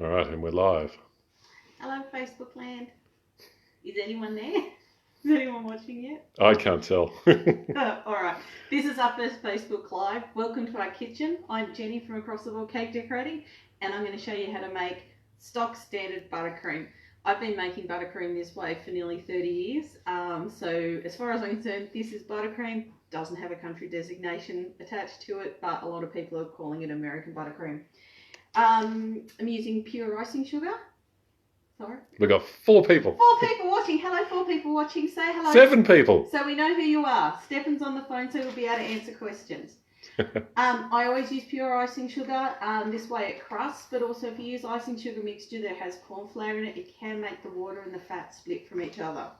All right, and we're live. Hello, Facebook land. Is anyone there? Is anyone watching yet? I can't tell. All right. This is our first Facebook Live. Welcome to our kitchen. I'm Jenny from Across the World Cake Decorating, and I'm going to show you how to make stock standard buttercream. I've been making buttercream this way for nearly 30 years. So as far as I'm concerned, this is buttercream. Doesn't have a country designation attached to it, but a lot of people are calling it American buttercream. I'm using pure icing sugar. Sorry. We've got 4 people. 4 people watching. Hello, 4 people watching. Say hello. 7 people. So we know who you are. Stefan's on the phone, so he'll be able to answer questions. I always use pure icing sugar. This way it crusts, but also if you use icing sugar mixture that has corn flour in it, it can make the water and the fat split from each other.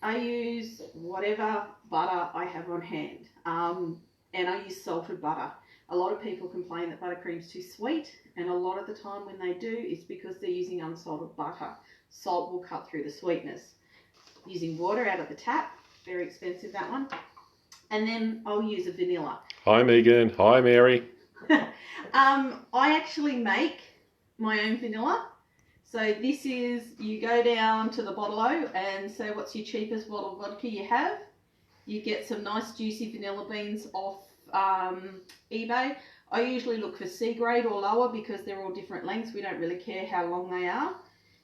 I use whatever butter I have on hand, and I use salted butter. A lot of people complain that buttercream's too sweet, and a lot of the time when they do, it's because they're using unsalted butter. Salt will cut through the sweetness. Using water out of the tap, very expensive that one. And then I'll use a vanilla. Hi Megan. Hi Mary. I actually make my own vanilla. So this is, you go down to the bottle-o and say what's your cheapest bottle of vodka you have. You get some nice juicy vanilla beans off eBay. I usually look for C grade or lower because they're all different lengths. We don't really care how long they are.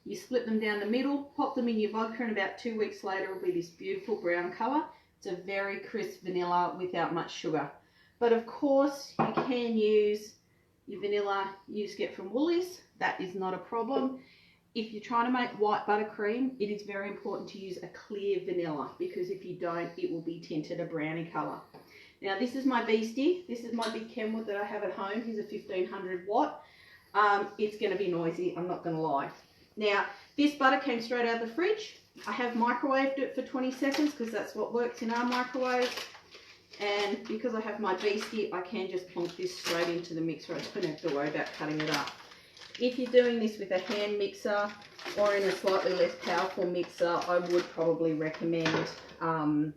You split them down the middle, pop them in your vodka, and about 2 weeks later it'll be this beautiful brown colour. It's a very crisp vanilla without much sugar. But of course you can use your vanilla you just get from Woolies. That is not a problem. If you're trying to make white buttercream, it is very important to use a clear vanilla because if you don't, it will be tinted a browny colour. Now this is my Beastie. This is my big Kenwood that I have at home. He's a 1500 watt. It's going to be noisy, I'm not going to lie. Now this butter came straight out of the fridge. I have microwaved it for 20 seconds because that's what works in our microwave. And because I have my Beastie, I can just plonk this straight into the mixer. I don't have to worry about cutting it up. If you're doing this with a hand mixer or in a slightly less powerful mixer, I would probably recommend cutting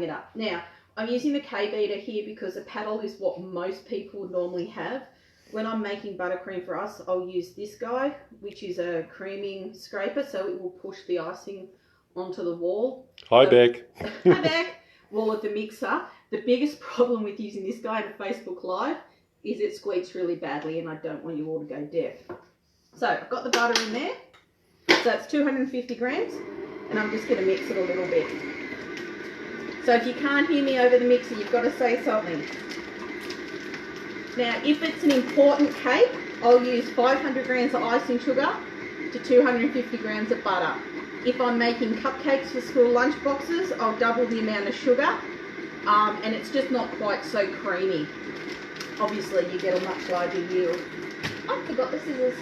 it up. Now, I'm using the K-beater here because a paddle is what most people would normally have. When I'm making buttercream for us, I'll use this guy, which is a creaming scraper, so it will push the icing onto the wall. Hi Beck. Hi Beck. Wall of the mixer. The biggest problem with using this guy in a Facebook Live is it squeaks really badly, and I don't want you all to go deaf. So I've got the butter in there. So it's 250 grams, and I'm just going to mix it a little bit. So if you can't hear me over the mixer, you've got to say something. Now, if it's an important cake, I'll use 500 grams of icing sugar to 250 grams of butter. If I'm making cupcakes for school lunch boxes, I'll double the amount of sugar, and it's just not quite so creamy. Obviously, you get a much larger yield. Oh, I forgot the scissors.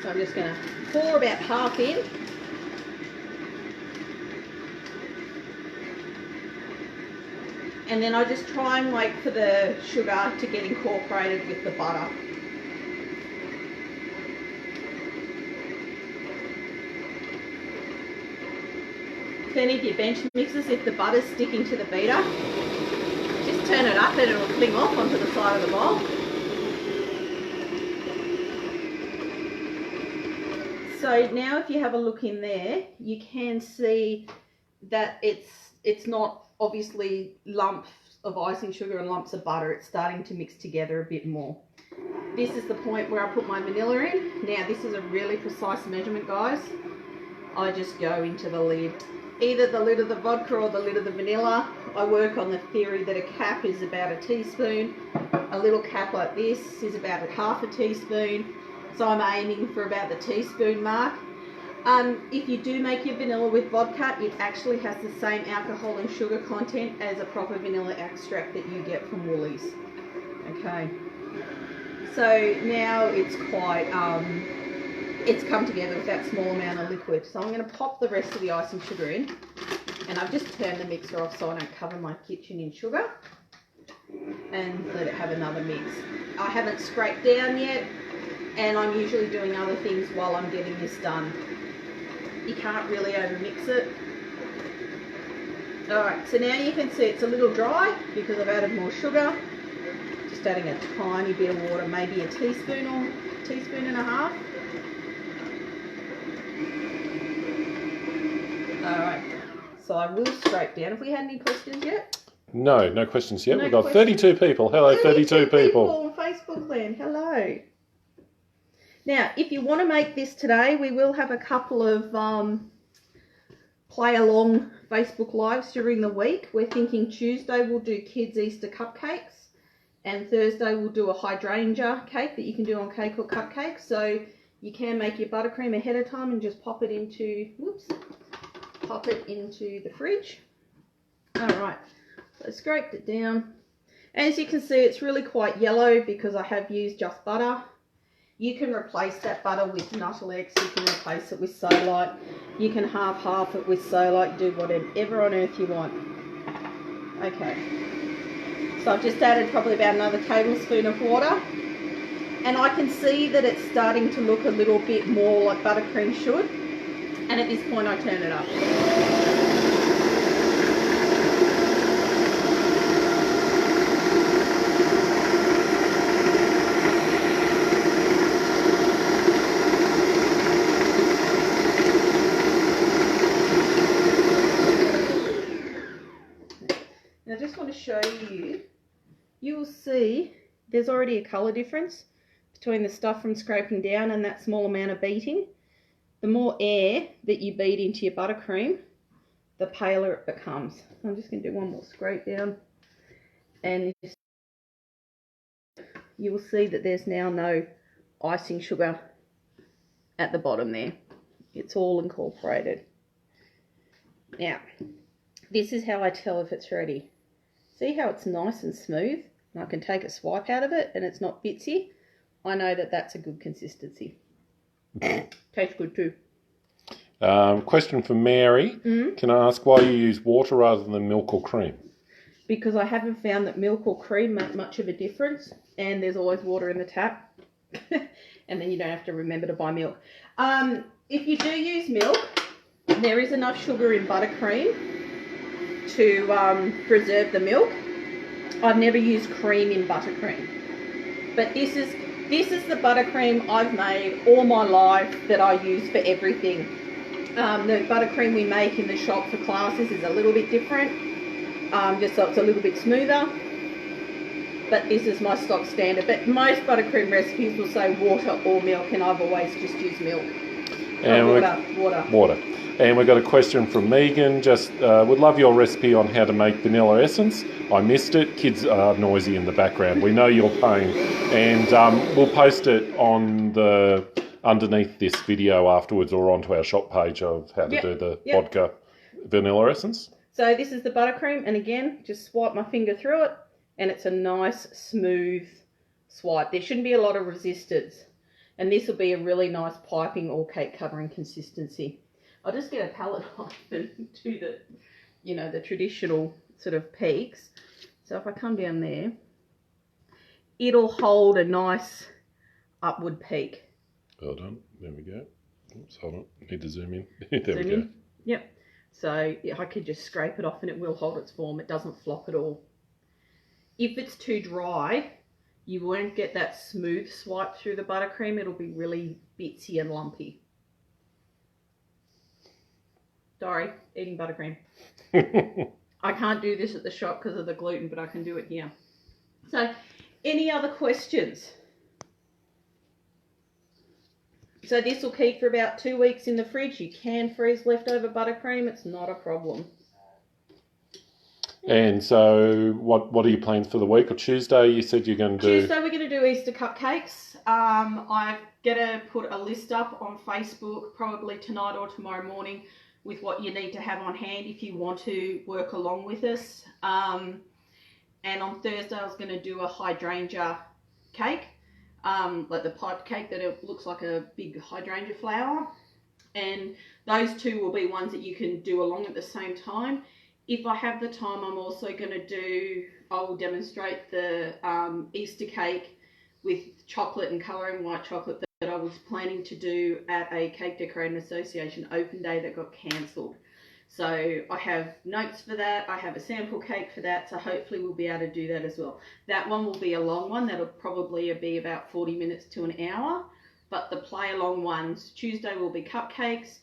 So I'm just going to pour about half in. And then I just try and wait for the sugar to get incorporated with the butter. If any of your bench mixers, if the butter's sticking to the beater, just turn it up and it'll fling off onto the side of the bowl. So now if you have a look in there, you can see that it's not obviously lumps of icing sugar and lumps of butter. It's starting to mix together a bit more. This is the point where I put my vanilla in. Now this is a really precise measurement, guys. I just go into the lid. Either the lid of the vodka or the lid of the vanilla. I work on the theory that a cap is about a teaspoon. A little cap like this is about a half a teaspoon. So I'm aiming for about the teaspoon mark. If you do make your vanilla with vodka, it actually has the same alcohol and sugar content as a proper vanilla extract that you get from Woolies. Okay. So now it's quite, it's come together with that small amount of liquid. So I'm going to pop the rest of the icing sugar in. And I've just turned the mixer off so I don't cover my kitchen in sugar. And let it have another mix. I haven't scraped down yet, and I'm usually doing other things while I'm getting this done. You can't really overmix it. Alright, so now you can see it's a little dry because I've added more sugar. Just adding a tiny bit of water, maybe a teaspoon or teaspoon and a half. Alright, so I will scrape down. Have we had any questions yet? No, no questions yet. No We've got questions? 32 people. Hello, 32 people. on Facebook land. Hello. Now, if you want to make this today, we will have a couple of play along Facebook Lives during the week. We're thinking Tuesday we'll do kids Easter cupcakes, and Thursday we'll do a hydrangea cake that you can do on cake or cupcake. So you can make your buttercream ahead of time and just pop it into the fridge. All right, so I scraped it down. As you can see, it's really quite yellow because I have used just butter. You can replace that butter with Nuttelex, you can replace it with Solite, you can half it with Solite, do whatever on earth you want. Okay, so I've just added probably about another tablespoon of water, and I can see that it's starting to look a little bit more like buttercream should, and at this point I turn it up. I just want to show you, you will see there's already a colour difference between the stuff from scraping down and that small amount of beating. The more air that you beat into your buttercream, the paler it becomes. I'm just going to do one more scrape down, and you will see that there's now no icing sugar at the bottom there. It's all incorporated. Now, this is how I tell if it's ready. See how it's nice and smooth? And I can take a swipe out of it and it's not bitsy. I know that that's a good consistency. Tastes good too. Question for Mary. Can I ask why you use water rather than milk or cream? Because I haven't found that milk or cream make much of a difference, and there's always water in the tap. And then you don't have to remember to buy milk. If you do use milk, there is enough sugar in buttercream to preserve the milk. I've never used cream in buttercream, but this is the buttercream I've made all my life that I use for everything. The buttercream we make in the shop for classes is a little bit different, just so it's a little bit smoother, but this is my stock standard. But most buttercream recipes will say water or milk, and I've always just used milk. And water. And we've got a question from Megan. Just would love your recipe on how to make vanilla essence. I missed it. Kids are noisy in the background. We know your pain. And we'll post it on the underneath this video afterwards, or onto our shop page of how to do the vodka vanilla essence. So this is the buttercream, and again, just swipe my finger through it, and it's a nice smooth swipe. There shouldn't be a lot of resistance, and this will be a really nice piping or cake covering consistency. I'll just get a palette knife and do the, the traditional sort of peaks. So if I come down there, it'll hold a nice upward peak. Well done. There we go. Oops, hold on. Need to zoom in. There we go. Yep. So I could just scrape it off and it will hold its form. It doesn't flop at all. If it's too dry, you won't get that smooth swipe through the buttercream. It'll be really bitsy and lumpy. Sorry, eating buttercream. I can't do this at the shop because of the gluten, but I can do it here. So, any other questions? So this will keep for about 2 weeks in the fridge. You can freeze leftover buttercream. It's not a problem. And so what are you planning for the week? Or Tuesday you said you're going to do? Tuesday we're going to do Easter cupcakes. I'm going to put a list up on Facebook probably tonight or tomorrow morning with what you need to have on hand if you want to work along with us. And on Thursday I was going to do a hydrangea cake. Like the pipe cake that it looks like a big hydrangea flower, and those two will be ones that you can do along at the same time. If I have the time, I'm also going to I will demonstrate the Easter cake with chocolate and colouring white chocolate that I was planning to do at a Cake Decorating Association open day that got cancelled. So I have notes for that. I have a sample cake for that. So hopefully we'll be able to do that as well. That one will be a long one. That'll probably be about 40 minutes to an hour. But the play along ones, Tuesday will be cupcakes.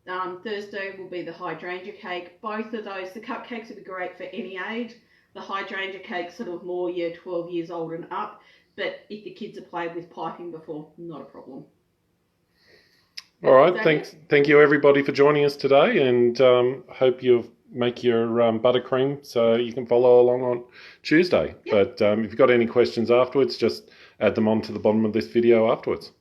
Thursday will be the hydrangea cake. Both of those, the cupcakes would be great for any age. The hydrangea cake sort of more 12 years old and up. But if the kids have played with piping before, not a problem. All right, thank you everybody for joining us today, and hope you make your buttercream so you can follow along on Tuesday. Yep. But if you've got any questions afterwards, just add them on to the bottom of this video afterwards.